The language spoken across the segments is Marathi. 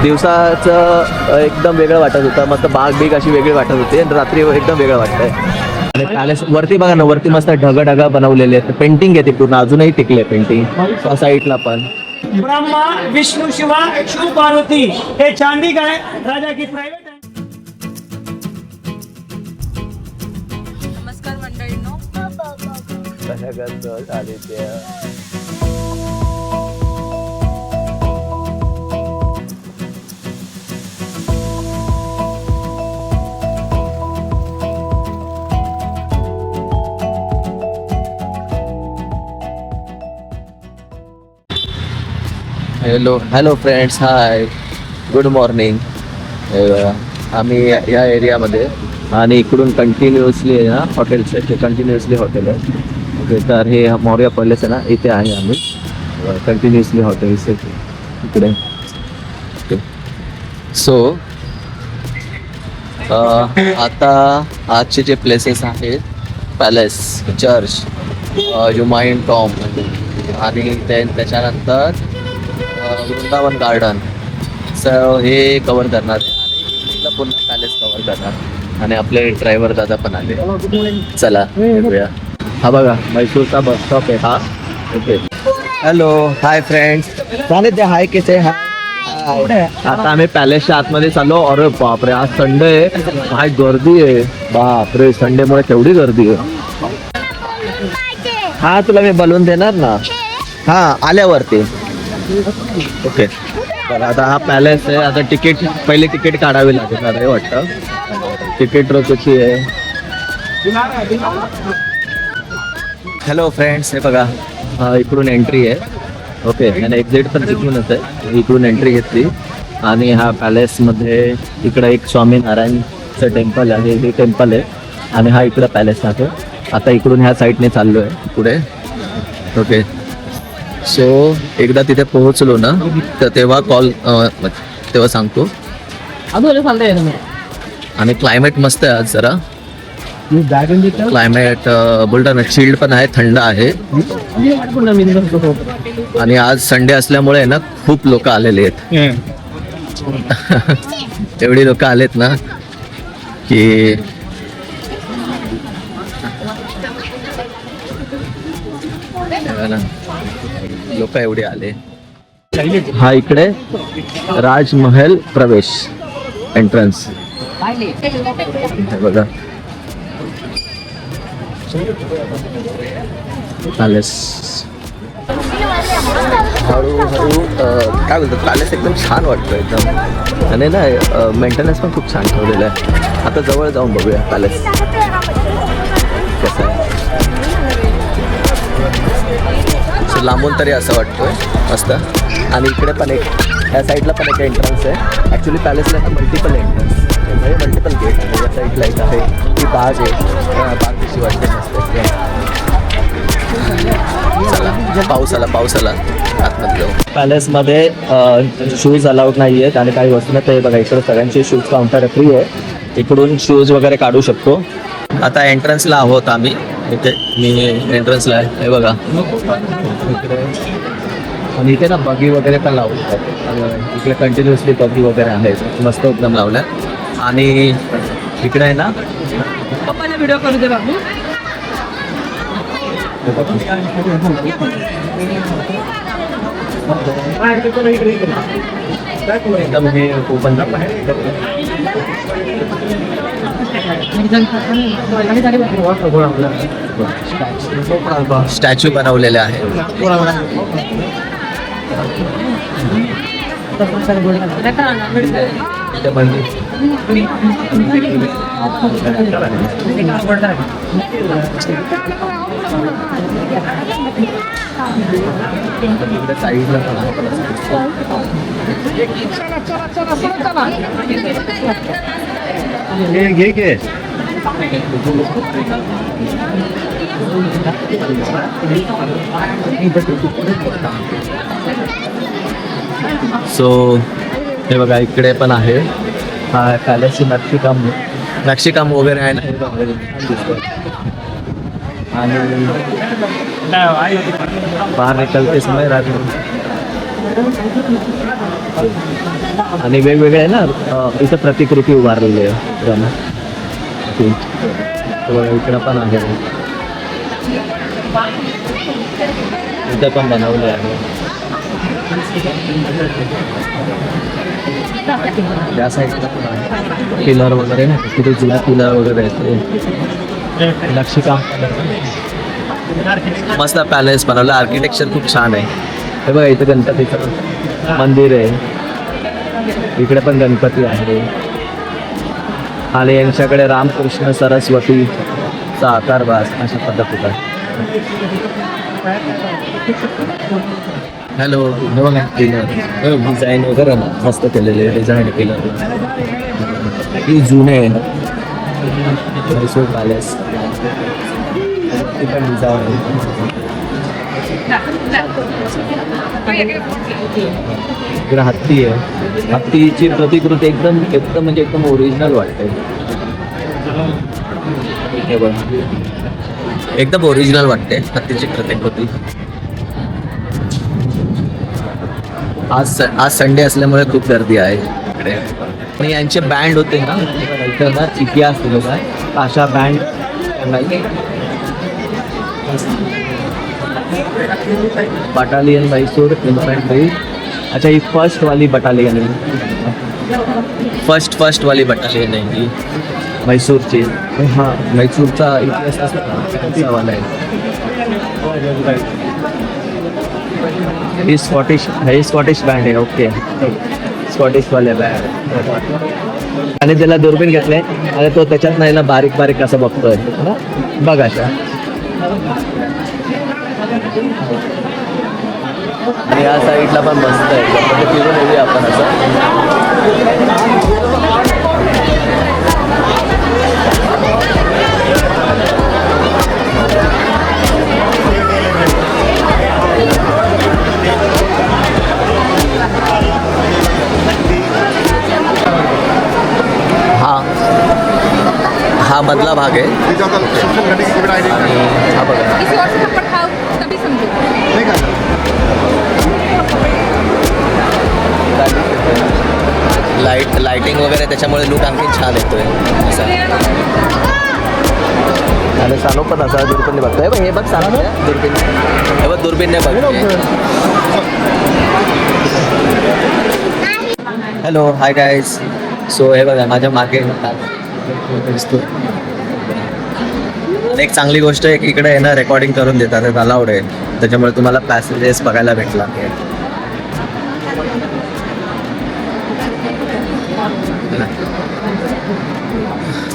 दिवसाचं एकदम वेगळं वाटत होतं, मस्त बाग बीग अशी वेगळी वाटत होती आणि रात्री एकदम वेगळं वाटतंय. आणि पॅलेस वरती बघा ना, वरती मस्त ढग बनवलेले आहेत, पेंटिंग आहे ती पूर्ण, अजूनही टिकले पेंटिंग त्या साईडला पण. ब्रह्मा विष्णू शिवा शिव पार्वती हे चांदी का है राजा की प्राइवेट है. नमस्कार मंडळींनो. हॅलो फ्रेंड्स, हाय, गुड मॉर्निंग. आम्ही या एरियामध्ये आणि इकडून कंटिन्युअसली आहे ना हॉटेल्स आहे, कंटिन्युअसली हॉटेल आहे. ओके, तर हे मौर्या पॅलेस आहे ना, इथे आहे आम्ही. कंटिन्युअसली हॉटेल्स आहे इकडे. ओके, सो आता आजचे जे प्लेसेस आहेत, पॅलेस, चर्च, जुमाईन टॉम आणि त्याच्यानंतर वृंदावन गार्डन, सो हे कवर करणार आहे आणि पुन्हा पॅलेस कवर करणार. आणि आपले ड्रायव्हर दादा पण आले. चला भेटूया. हा बघा मैसूरचा बस स्टॉप आहे हा. ओके, हॅलो, हाय फ्रेंड्स, सांगितले हाय, कसे हाय. आता आम्ही पॅलेसच्या आतमध्ये चाललो. अरे बापरे, आज संडे आहे, काय गर्दी आहे, बापरे, संडेमुळे केवढी गर्दी आहे. हा, तुला मी बलून देणार ना, हा आल्यावरती. ओके, तर आता हा पॅलेस आहे. आता पहिले तिकीट काढावी लागेल हे वाटतं. तिकीट कशी आहे. हॅलो फ्रेंड्स, हे बघा, इकडून एंट्री आहे. ओके, आणि एक्झिट पण तिकडूनच आहे. इकडून एंट्री घेतली आणि हा पॅलेसमध्ये इकडं एक स्वामीनारायणचं टेम्पल आहे, हे टेम्पल आहे आणि हा इकडं पॅलेस आहे. आता इकडून ह्या साईडने चाललो आहे पुढे. ओके, सो एकदा तिथे पोहोचलो ना तर तेव्हा तेव्हा सांगतो. आणि क्लायमेट मस्त आहे आज, जरा क्लायमेट बोलतो चिल्ड पण आहे, थंड आहे. आणि आज संडे असल्यामुळे ना खूप लोक आलेले आहेत. एवढी लोक आलेत ना की लोक एवढे आले. हा इकडे राजमहल प्रवेश एंट्रन्स बघा. पॅलेस हळूहळू काय बोलतात, पॅलेस एकदम छान वाटतं एकदम. आणि ना मेंटेनन्स पण खूप छान ठेवलेलं आहे. आता जवळ जाऊन बघूया पॅलेस कसं आहे. लांबून तरी असं वाटतोय मस्त. आणि इकडे पण एक, या साईडला पण एक एंट्रन्स आहे. ॲक्च्युली पॅलेसला ना मल्टिपल एंट्रन्स म्हणजे मल्टिपल गेट आहे. या साईडला एक आहे, ती बाग आहे, बाग कशी वाटते मस्त. चला, पाऊस आला आतमध्ये जाऊ. पॅलेसमध्ये शूज अलाउड नाही आहेत आणि काही वस्तू नाही. बघा इकडे सगळ्यांचे शूज काउंटर फ्री आहे, इकडून शूज वगैरे काढू शकतो. आता एंट्रन्सला आहोत आम्ही. इथे मी एंट्रन्सला आहे, हे बघा इकडे. आणि इथे ना बगी वगैरे पण लावतात. इकडे कंटिन्युअसली बगी वगैरे आहेत, मस्त एकदम लावल्या. आणि इकडे आहे ना व्हिडिओ करू दे बाबू. एकदम हे ओपन स्टॅच्यू बनवलेले आहे. सो हे बघा इकडे पण आहे. हा पॅलेसची नक्षीकाम वगैरे आहे ना. आणि बाहर निकलते समय रात में आणि वेगवेगळे ना इथं प्रतिकृती उभारलेली आहे रम. इकडं पण आहे, इथं पण बनवले आहे. त्या साईडला पण आहे पिलर वगैरे ना, तिथे जुना पिलर वगैरे आहेत. नक्षीकाम मस्त पॅलेस बनवलं, आर्किटेक्चर खूप छान आहे. हे बघा इथं गणपतीचं मंदिर आहे, इकडे पण गणपती आहे आणि यांच्याकडे रामकृष्ण सरस्वतीचा आकार बास अशा पद्धतीचा. हॅलो, हे बघा पिलर डिझाईन वगैरे मस्त केलेले, डिझाईन पिलर ही जुने आहे म्हैसूर पॅलेस. पण डिझाईन इकडे हत्ती आहे, हत्तीची प्रतिकृती एकदम एकदम म्हणजे एकदम ओरिजिनल वाटते. हे बघ एकदम ओरिजिनल वाटते हत्तीची प्रतिकृती. आज संडे असल्यामुळे खूप गर्दी आहे इकडे. आणि यांचे बँड होते ना इथं ना, इतिहास दिलेला आहे अशा बँड. Battalion Mysore infantry. अच्छा, ही फर्स्ट वाली बटालियन आहे, फर्स्ट वाली बटालियन आहे ही म्हैसूरची. हां, म्हैसूरचा इतिहास असा वाला आहे. ही स्कॉटिश बँड आहे. ओके, स्कॉटिशवाले बँड. आणि त्याला दुर्बीण घेतलंय आणि तो त्याच्यात नाही ना बारीक बारीक असं बघतोय ना, बघा अशा. आणि या साईडला पण मस्त आहे, फिरून येऊया आपण असं. हा मधला भाग आहे आणि हा बघा किसी और से थप्पड़ खाओ तभी समझो. लाइटिंग वगैरे त्याच्यामुळे लुक आणखी छान येतोय असा. आणि सानो पण असा दुर्बीनने बघतोय. हे बघ सानो दुर्बीन, हे बघ दुर्बीनने बघतोय. Hello, hi guys. सो हे बघा माझ्या मागे दिसतो. एक चांगली गोष्ट आहे की इकडे आहे ना रेकॉर्डिंग करून देतात, अलाउड आहे. त्याच्यामुळे तुम्हाला पॅसेजेस बघायला भेटला.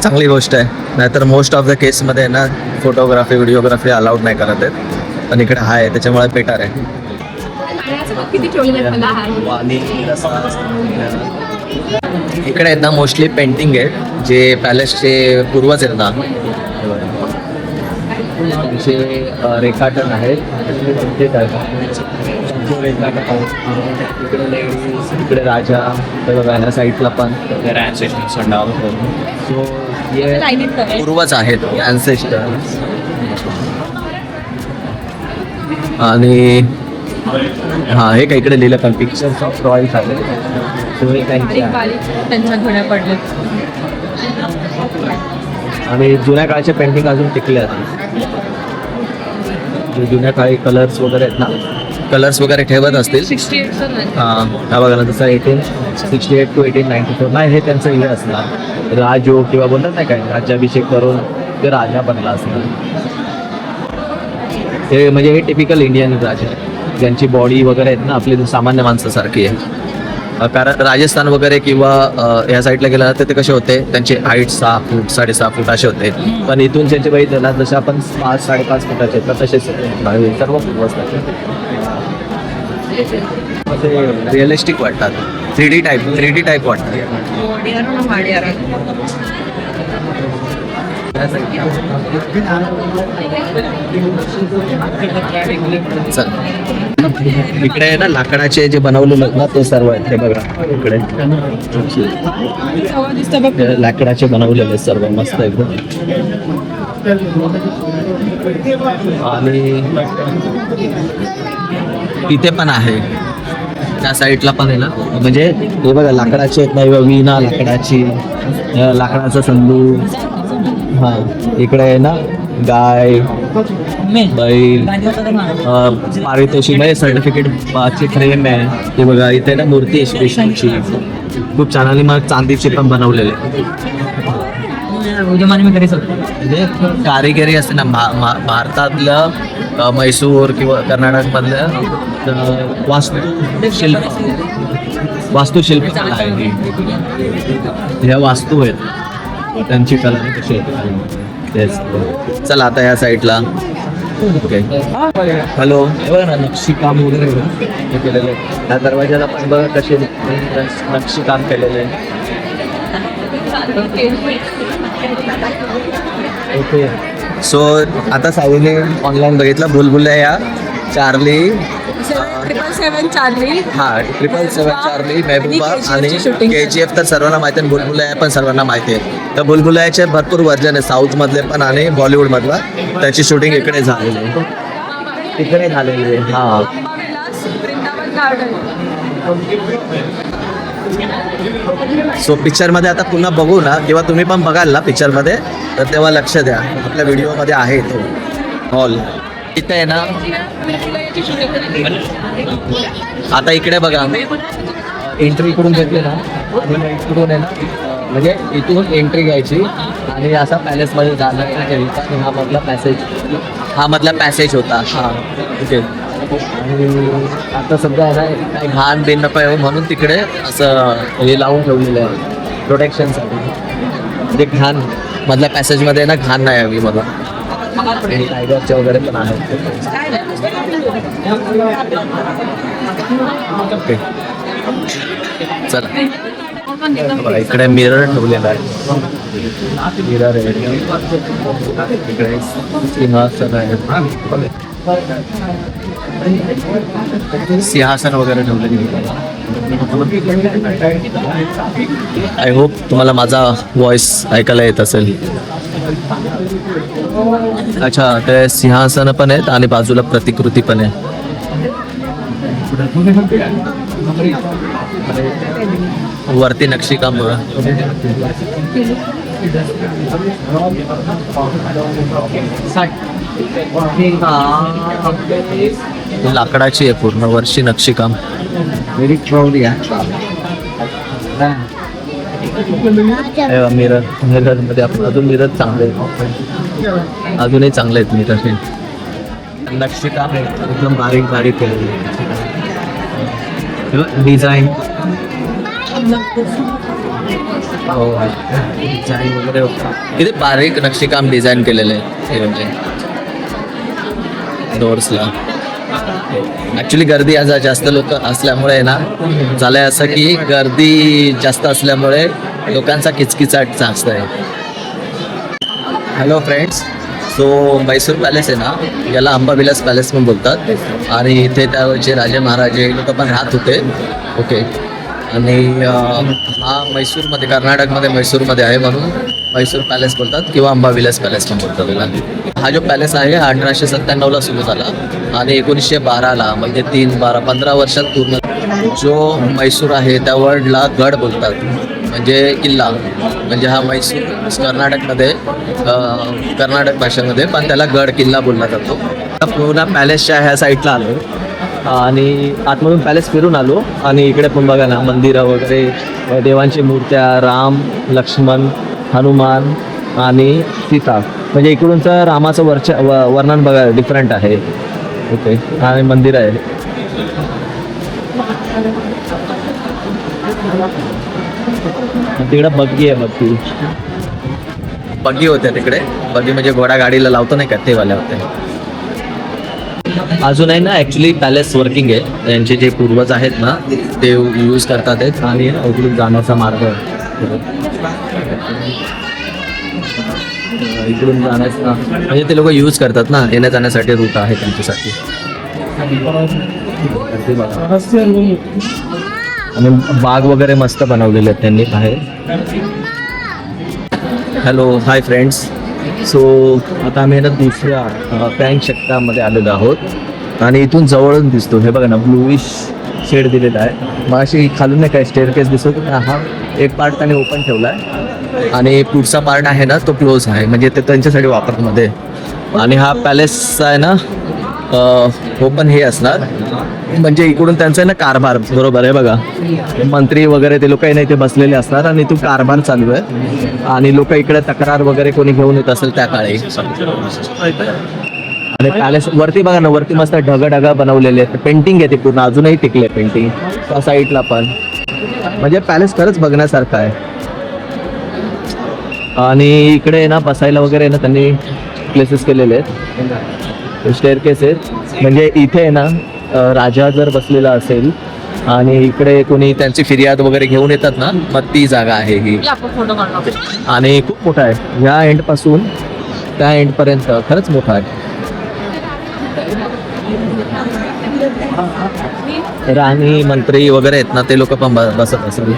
चांगली गोष्ट आहे, नाहीतर मोस्ट ऑफ द केसमध्ये ना फोटोग्राफी व्हिडिओग्राफी अलाउड नाही करत आहेत, पण इकडे आहे त्याच्यामुळे बेटर आहे. किती ठेवलेले मला आहे. इकडे आहेत ना मोस्टली पेंटिंग आहे जे पॅलेसचे पूर्वज आहेत ना त्यांचे रेखाटन आहेत. इकडे लेडीज, इकडे राजा, या साईडला पण सो हे पूर्वज आहेत, ॲन्सेस्टर. आणि हां, हे काय इकडे लिहिलं पण पिक्चर्स ऑफ रॉयल झाले. सो हे त्यांच्या घोड्या पडल्या आणि जुन्या काळचे पेंटिंग अजून टिकले आहेत. जुन्या काळी कलर्स वगैरे आहेत ना, कलर्स वगैरे ठेवत असतील. 68 हां, हा बघा ना, तसं 1868 to 1894 नाही, हे त्यांचं हे असणार राजयोग किंवा बोलतात नाही काय, राज्याभिषेक करून ते राजा बनला असणार. हे म्हणजे हे टिपिकल इंडियन राजा ज्यांची बॉडी वगैरे आहेत ना आपली सामान्य माणसासारखी आहे. कारण राजस्थान वगैरे किंवा या साईडला गेला तर ते कसे होते, त्यांचे हाईट 6 फूट 6.5 फूट असे होते. पण इथून त्यांचे बघितलं ना जसे आपण 5-5.5 फुटाचे तर तसेच सर्व असे रिअलिस्टिक वाटतात. 3D टाईप वाटतात. चल, इकडे ना लाकडाचे जे बनवलेले आहेत ना ते सर्व आहेत. हे बघा इकडे लाकडाचे बनवलेले सर्व मस्त एकदम. आणि इथे पण आहे त्या साईडला पण आहे ना, म्हणजे हे बघा लाकडाची आहेत ना, हे बघा, विणा लाकडाची, लाकडाचा संदू. हा इकडे आहे ना गाय, बैल, पारितोषिक म्हणजे सर्टिफिकेटची फ्रेम आहे. हे बघा इथे ना मूर्ती आहे विष्णूची, खूप छान. आणि मग चांदीची पण बनवलेली आहे. म्हणजे कारिगिरी असते ना भारतातलं मैसूर किंवा कर्नाटकमधलं वास्तुशिल्प आहे ही. ह्या वास्तू आहेत, त्यांची कला कशी आहे तेच. चला आता या साईडला. ओके हॅलो, हे बघा ना नक्षीकाम वगैरे हे केलेलं आहे. त्या दरवाजाला पण बघा कसे नक्षीकाम केलेलं आहे. ओके सो आता साईने ऑनलाईन बघितलं भुलभुलैया, चार्ली, 777 चार्ली. हा 777 चार्ली, महबूबा आणि shooting. KGF तर सर्वांना माहिती आहे, भुलभुलैया पण सर्वांना माहिती आहे. तर भुलभुलैयाचे भरपूर व्हर्जन आहे, साऊथमधले पण आणि बॉलिवूडमधला. त्याची शूटिंग इकडे झालेली आहे, इकडे झालेली आहे. हा वृंदावन गार्डन. सो पिक्चरमध्ये आता पुन्हा बघू ना, किंवा तुम्ही पण बघाल ना पिक्चरमध्ये, तर तेव्हा लक्ष द्या, आपल्या व्हिडिओमध्ये आहे तो हॉल. इथे आहे ना, आता इकडे बघा एंट्री इकडून घेतली ना, इकडून आहे ना, म्हणजे इथून एंट्री घ्यायची आणि असा पॅलेसमध्ये जाण्याचा हा मधला पॅसेज होता. हा ओके. आणि आता सध्या आहे ना काही घाण बिन नको आहे म्हणून तिकडे असं हे लावून ठेवलेलं आहे प्रोटेक्शनसाठी. म्हणजे घाण मधल्या पॅसेजमध्ये ना घाण नाही हवी मला. टायगरचे वगैरे पण आहेत. ओके चला बघा, इकडे मिरर ठेवलेला आहे. मिरर आहे इकडे, सिंहासन आहे, सिंहासन वगैरे ठेवलेले. आय होप तुम्हाला माझा व्हॉइस ऐकायला येत असेल. अच्छा, ते सिंहासन पण आहेत आणि बाजूला प्रतिकृती पण आहे. वरती नक्षीकाम बघा. लाकडाची आहे पूर्ण वर्षी नक्षीकाम. व्हेरी प्राऊड या. मिरर, मिरर मध्ये आपण अजून मिरर चांगले आहेत, अजूनही चांगले आहेत मिरर हे. नक्षीकाम एकदम बारीक बारीक केलेलं डिझाईन. डिझाईन वगैरे किती बारीक नक्षीकाम डिझाईन केलेलं आहे हे. म्हणजे डोर्सला ॲक्च्युली गर्दी आज जास्त लोक असल्यामुळे ना झालंय असं की गर्दी जास्त असल्यामुळे लोकांचा किचकिचाट जास्त आहे. Hello friends, so Mysore palace आहे ना, याला अंबाविलास पॅलेस पण बोलतात. आणि इथे त्यावेळेचे राजे महाराजे लोक पण राहत होते. ओके. आणि हा मैसूरमध्ये, कर्नाटकमध्ये मैसूरमध्ये आहे म्हणून मैसूर पॅलेस बोलतात किंवा अंबाविलास पॅलेस पण बोलतात त्याला. हा जो पॅलेस आहे हा 1897ला सुरू झाला आणि 1912ला, म्हणजे 15 वर्षात पूर्ण. जो मैसूर आहे त्या वर्डला गड बोलतात, म्हणजे किल्ला. म्हणजे हा मैसूर कर्नाटकमध्ये, कर्नाटक भाषेमध्ये पण त्याला गड किल्ला बोलला जातो. पूर्ण पॅलेसच्या ह्या साईडला आलो आणि आतमधून पॅलेस फिरून आलो. आणि इकडे पण बघा ना मंदिरं वगैरे, देवांची मूर्त्या, राम, लक्ष्मण, हनुमान आणि सीता. म्हणजे इकडूनचं रामाचं वर्णन बघा डिफरंट आहे. ओके. आणि मंदिर आहे. तिकडे बग्गी आहे, बग्गी होत्या तिकडे. बग्गी म्हणजे घोडा गाडीला लावतो नाही का, ते वाल्या होत्या. अजूनही ना ॲक्च्युली पॅलेस वर्किंग आहे. त्यांचे जे पूर्वज आहेत ना ते यूज करतात आहेत. आणि इकडून जाण्याचा मार्ग इकडून जाण्याचा म्हणजे ते लोक यूज करतात ना, येण्या जाण्यासाठी रूट आहे त्यांच्यासाठी. आणि बाग वगैरे मस्त बनवलेले आहेत त्यांनी बाहेर. Hello, hi friends. सो आता आम्ही ना दुसऱ्या पॅंग शक्तामध्ये आलेलो आहोत आणि इथून जवळच दिसतो हे बघा ना ब्लूइश शेड दिलेला आहे. मग अशी खालून नाही काय स्टेअरकेस दिसत, हा एक पार्ट त्याने ओपन ठेवला आहे आणि पुढचा पार्ट आहे ना तो क्लोज आहे, म्हणजे ते त्यांच्यासाठी वापरमध्ये. आणि हा पॅलेस आहे ना ओपन हे असणार, म्हणजे इकडून त्यांचं आहे ना कारभार बरोबर आहे बघा, मंत्री वगैरे ते लोक नाही ते बसलेले असणार आणि तो कारभार चालू आहे. आणि लोक इकडे तक्रार वगैरे कोणी घेऊन येत असेल त्या काळी. आणि पॅलेस वरती बघा ना, वरती मस्त ढगा बनवलेले आहेत, पेंटिंग आहे ते पूर्ण, अजूनही टिकले पेंटिंग त्या साईडला पण. म्हणजे पॅलेस खरंच बघण्यासारखं आहे. आणि इकडे ना बसायला वगैरे ना त्यांनी प्लेसेस केलेले आहेत, स्टेअरकेस आहेत. म्हणजे इथे ना राजा जर बसलेला असेल आणि इकडे कोणी त्यांची फिर्याद वगैरे घेऊन येतात ना, मग ती जागा आहे ही. आणि खूप मोठा आहे, ह्या एंड पासून त्या एंड पर्यंत खरंच मोठा आहे. राणी मंत्री वगैरे आहेत ना ते लोक पण बसत असेल.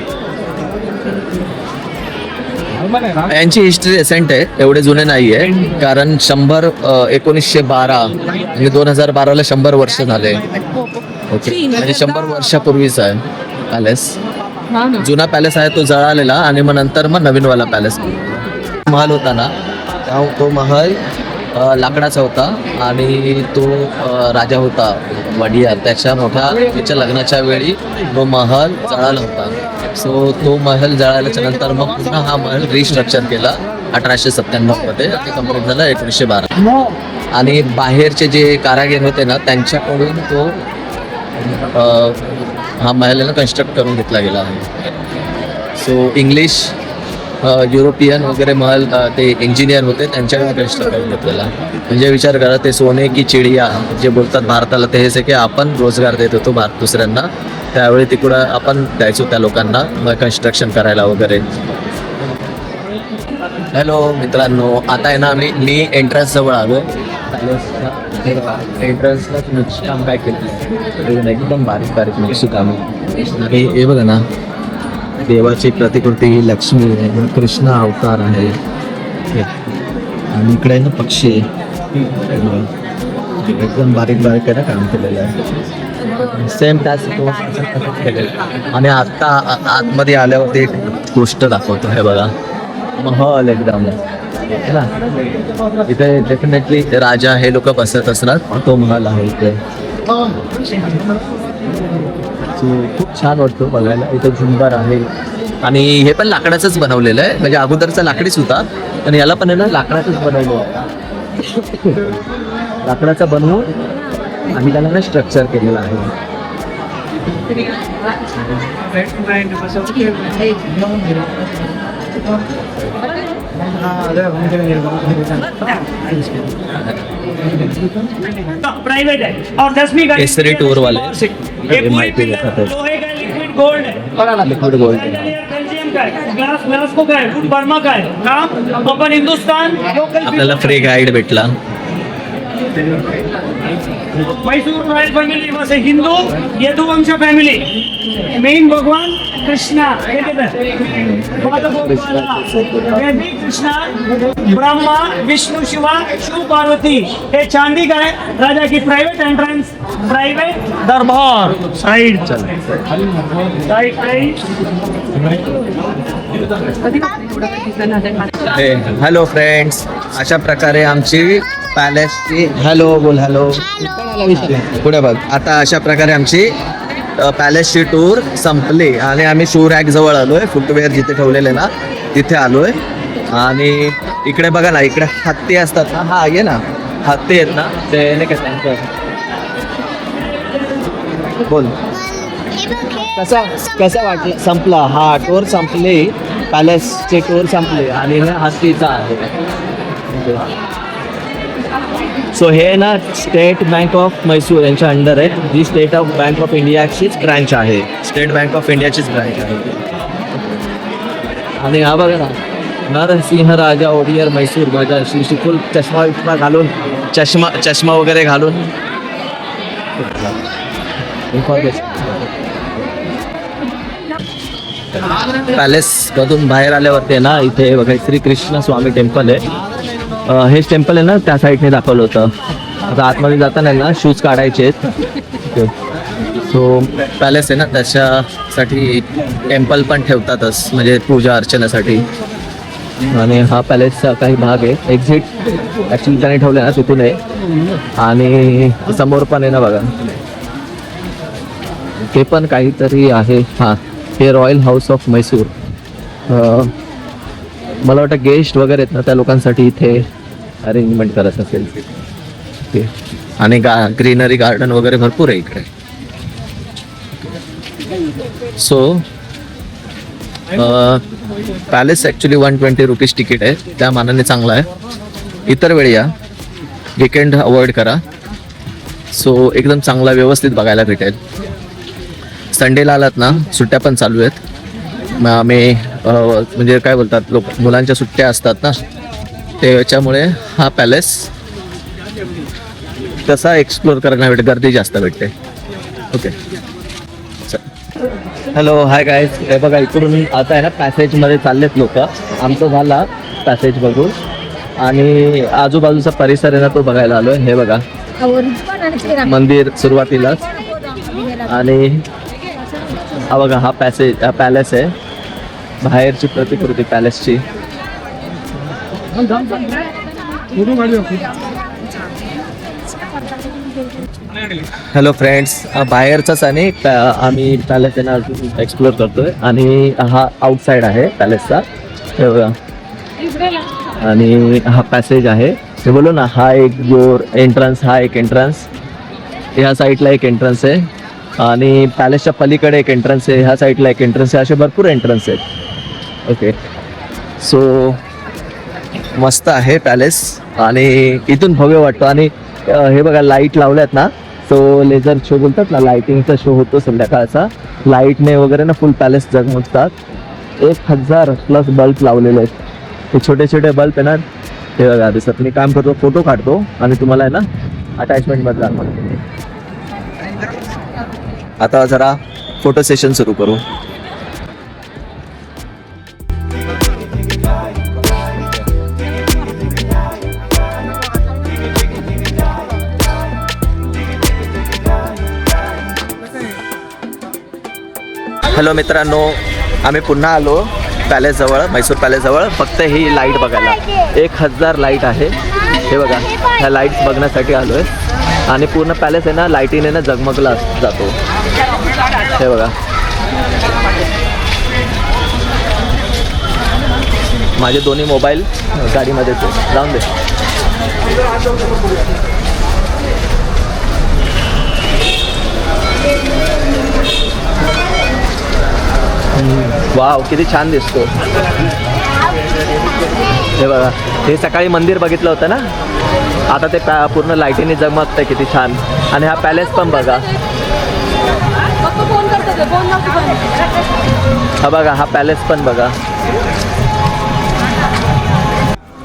यांची हिस्ट्री रिसेंट आहे, एवढे जुने नाही आहे, कारण 1912 म्हणजे 2012ला 100 वर्ष झाले. ओके, म्हणजे 100 वर्षापूर्वीचा आहे पॅलेस. जुना पॅलेस आहे तो जळालेला आणि मग नंतर मग नवीनवाला पॅलेस. महल होता ना, तो महल लाकडाचा होता आणि तो राजा होता वडियार, त्याच्या लग्नाच्या वेळी तो महल जळाला होता. सो तो महल जळाल्याच्या नंतर मग पुन्हा हा महल रिस्ट्रक्चर केला 1897 मध्ये आणि कंप्लीट झाला 1912. आणि बाहेरचे जे कारागीर होते ना त्यांच्याकडून तो हा महल कन्स्ट्रक्ट करून घेतला गेला आहे. सो इंग्लिश युरोपियन वगैरे महल ते इंजिनियर होते, त्यांच्याकडून कन्स्ट्रक्ट करून घेतलेला. म्हणजे विचार करा, ते सोने की चिडिया जे बोलतात भारताला, ते हेच आहे की आपण रोजगार देत होतो दुसऱ्यांना, त्यावेळी तिकडं आपण द्यायचो त्या लोकांना मग कन्स्ट्रक्शन करायला वगैरे. हॅलो मित्रांनो, आता आहे ना मी एंट्रन्स जवळ आलो. एंट्रन्सला काम काय केलं एकदम बारीक बारीक नक्षी काम. आणि हे बघा ना, देवाची प्रतिकृती ही लक्ष्मी आहे, कृष्ण अवतार आहे. आणि इकडे ना पक्षी एकदम बारीक बारीक आहे ना काम केलेलं आहे, सेम त्याच केलेलं. आणि आता आतमध्ये आल्यावरती एक गोष्ट दाखवतो, हे बघा महल एकदम है ना. इथे डेफिनेटली राजा हे लोक बसत असणार, तो महल आहे इथे. खूप छान वाटतो बघायला. इथं झुंबर आहे आणि हे पण लाकडाचंच बनवलेलं आहे, म्हणजे अगोदरचा लाकडीच होता पण याला पण आहे ना लाकडाचंच बनवलं आहे. लाकडाचा बनवून आणि त्याला ना स्ट्रक्चर केलेलं आहे. प्राइवेट है और 10वीं का केसरी टूर वाले ये पूरी पिलर लोहे का लिक्विड गोल्ड है, लिक्विड गोल्ड बेल्जियम का है, ग्लास को का है, वुड बर्मा का है. काम अपन हिंदुस्तान लोकल. आपल्याला फ्री गाईड भेटला. मैसूर रॉयल फॅमिली वसे हिंदू यदुवंश फॅमिली. मेन भगवान कृष्णा, कृष्णा ब्रह्मा विष्णु शिवा शिव पार्वती. हे चांदी का है, राजा की प्राइवेट एंट्रेंस, प्राइवेट दरबार. साइड हॅलो फ्रेंड्स, अशा प्रकारे आमची पॅलेसची हॅलो बोल हॅलो पुढे बघ. आता अशा प्रकारे आमची पॅलेसची टूर संपली आणि आम्ही शू रॅक जवळ आलोय, फुटवेअर जिथे ठेवलेले ना तिथे आलोय. आणि इकडे बघा ना, इकडे हत्ती असतात ना, हा आहे ना हत्ती आहेत ना, ते नाही का त्यांचं बोल कसं वाटलं. संपला हा टूर, संपली पॅलेसची टूर संपली आणि हे हत्तीचा आहे. सो हे ना स्टेट बँक ऑफ मैसूर यांच्या अंडर आहे, जी स्टेट ऑफ बँक ऑफ इंडियाचीच ब्रँच आहे, स्टेट बँक ऑफ इंडियाचीच ब्रँच आहे. आणि हा बघा ना, नरसिंह राजा ओडियर मैसूर माझा शिफुल चष्मा विष्मा घालून, चष्मा वगैरे घालून. पॅलेस मधून बाहेर आल्यावरती ना इथे बघा श्रीकृष्ण स्वामी टेम्पल आहे. हेच टेम्पल आहे ना, त्या साईडने दाखवलं होतं. आता आतमध्ये जाताना ना शूज काढायचे आहेत. सो पॅलेस आहे ना त्याच्यासाठी टेम्पल पण ठेवतातच म्हणजे पूजा अर्चनेसाठी. आणि हा पॅलेसचा काही भाग आहे. एक्झिट ॲक्च्युली त्याने ठेवलं ना तिथून आहे. आणि समोर पण आहे ना बघा ते पण काहीतरी आहे. हां हे रॉयल हाऊस ऑफ मैसूर. मला वाटतं गेस्ट वगैरे आहेत ना त्या लोकांसाठी इथे अरेंजमेंट करत असेल ते. आणि ग्रीनरी गार्डन वगैरे भरपूर आहे इकडे. So palace actually 120 rupees ticket आहे. त्या मानाने चांगला आहे. इतर वेळी या विकेंड अवॉइड करा. सो एकदम चांगला व्यवस्थित बघायला भेटेल. संडेला आलात ना सुट्ट्या पण चालू आहेत. आम्ही म्हणजे काय बोलतात लोक मुलांच्या सुट्ट्या असतात ना त्याच्यामुळे हा पॅलेस तसा एक्सप्लोर करायला भेटते. गर्दी जास्त भेटते. Okay hello hi guys. हे बघा इकडून आता आहे ना पॅसेजमध्ये चाललेत लोक. आमचं झाला पॅसेज बघून आणि आजूबाजूचा परिसर आहे ना तो बघायला आलोय. हे बघा मंदिर सुरुवातीलाच आणि हा बघा हा पॅलेस आहे. बाहेरची प्रतिकृती पॅलेसची. हॅलो फ्रेंड्स बाहेरचाच आणि आम्ही पॅलेस आहे ना अजून एक्सप्लोर करतोय. आणि हा आउटसाइड आहे पॅलेसचा. हे बघा आणि हा पॅसेज आहे. हे बोलू ना हा एक जो एंट्रन्स हा एक एंट्रन्स. ह्या साईडला एक एंट्रन्स आहे आणि पॅलेसच्या पलीकडे एक एंट्रन्स आहे. ह्या साईडला एक एंट्रन्स आहे. असे भरपूर एंट्रन्स आहेत. ओके सो मस्त आहे पॅलेस आणि इथून भव्य वाटतो. आणि हे बघा लाईट लावल्यात ना तो लेझर शो बोलतात ना लाईटिंगचा शो होतो संध्याकाळचा. लाईटने वगैरे ना फुल पॅलेस जगमगतात. 1000+ बल्ब लावलेले आहेत. हे छोटे छोटे बल्ब आहे ना हे बघा दिसत. मी काम करतो फोटो काढतो आणि तुम्हाला आहे ना अटॅचमेंटमध्ये दाखवतो. आता जरा फोटो सेशन सुरू करू. हॅलो मित्रांनो आम्ही पुन्हा आलो पॅलेसजवळ मैसूर पॅलेसजवळ. फक्त ही लाईट बघायला 1000 लाईट आहे. हे बघा ह्या लाईट्स बघण्यासाठी आलो आहे. आणि पूर्ण पॅलेस आहे ना लाईटीने ना जगमगला जातो. हे बघा माझे दोन्ही मोबाईल गाडीमध्येच आहे. जाऊन दे. वाव किती छान दिसतो. हे बघा हे सकाळी मंदिर बघितलं होतं ना आता ते पूर्ण लाईटीने जगमगतंय किती छान. आणि हा पॅलेस पण बघा. हा बघा हा पॅलेस पण बघा.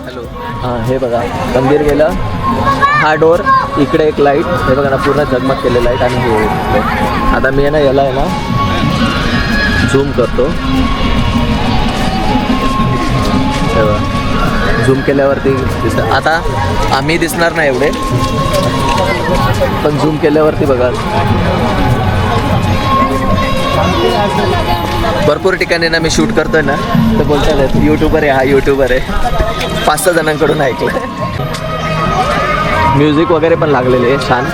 हॅलो हां हे बघा मंदिर गेलं. हा डोर इकडे एक लाईट. हे बघा ना पूर्ण जगमग केलेलं लाईट. आणि हे आता मी आहे ना याला आहे ना झूम करतो. झूम केल्यावरती दिसतं. आता आम्ही दिसणार नाही एवढे पण झूम केल्यावरती बघा भरपूर ठिकाणी ना मी शूट करतोय ना तर बोलतात यूट्यूबर आहे हा यूट्यूबर आहे. 5-6 जणांकडून ऐकलं. म्युझिक वगैरे पण लागलेले आहे छान.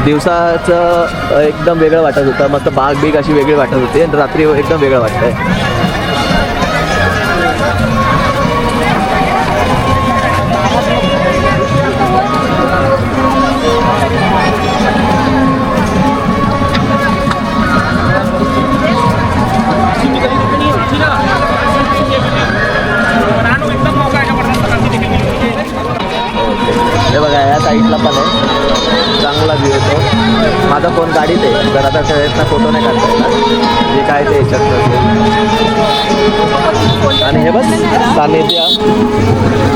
दिवसाचं एकदम वेगळं वाटत होतं. मस्त बाग बीग अशी वेगळी वाटत होती आणि रात्री एकदम वेगळं वाटतंय. हे बघा या साईडला पण आहे चांगला व्ह्यू येतो. माझा फोन गाडीत आहे तर आता त्याच्यातनं फोटो नाही काढता येणार जे काय ते याच्यात. आणि हे बघ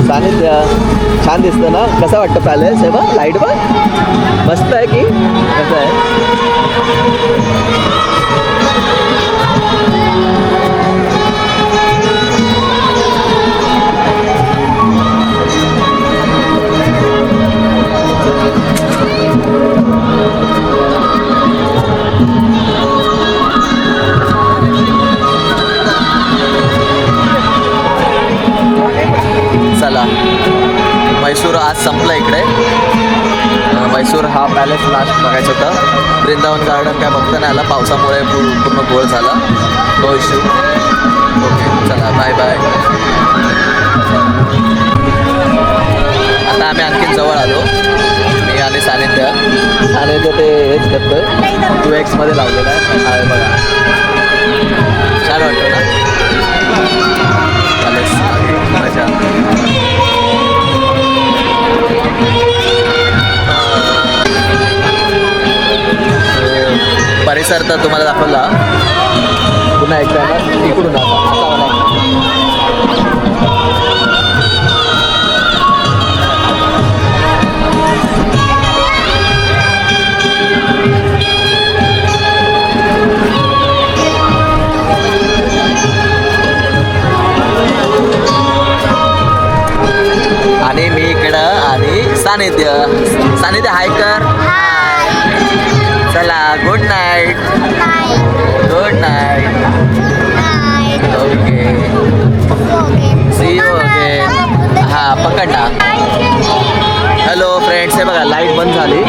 सानिध्य छान दिसतं ना. कसं वाटतं पॅलेस. हे बघ लाईट बघ मस्त आहे की कसं आहे. संपलं इकडे. मैसूर हा पॅलेस लास्ट बघायचं होतं. वृंदावन गार्डन काय बघता नाही आला, पावसामुळे पूर्ण गोळ झाला. No issue. ओके चला बाय बाय. आता आम्ही आणखीन जवळ आलो. मी आणि सानिध्य ते हेच करतोय. 2x मध्ये लावलेलं आहे बघा. छान वाटतं ना पॅलेस. मजा. परिसर तर तुम्हाला दाखवला. पुन्हा एकदा ना इकडून आता आणि मी इकडं आणि सानिध्य हाय कर. चला good night. Good night. Okay see you okay. हां पकड ना. हॅलो फ्रेंड्स, हे बघा लाईट बंद झाली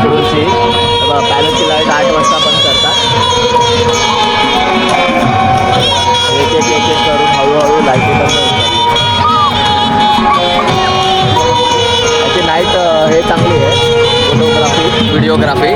थोडीशी. बघा पॅलेसची लाईट 8 वाजता बंद करतात. एक करून हळूहळू लाईट बंद होत. नाईट हे चांगली आहे फोटोग्राफी व्हिडिओग्राफी.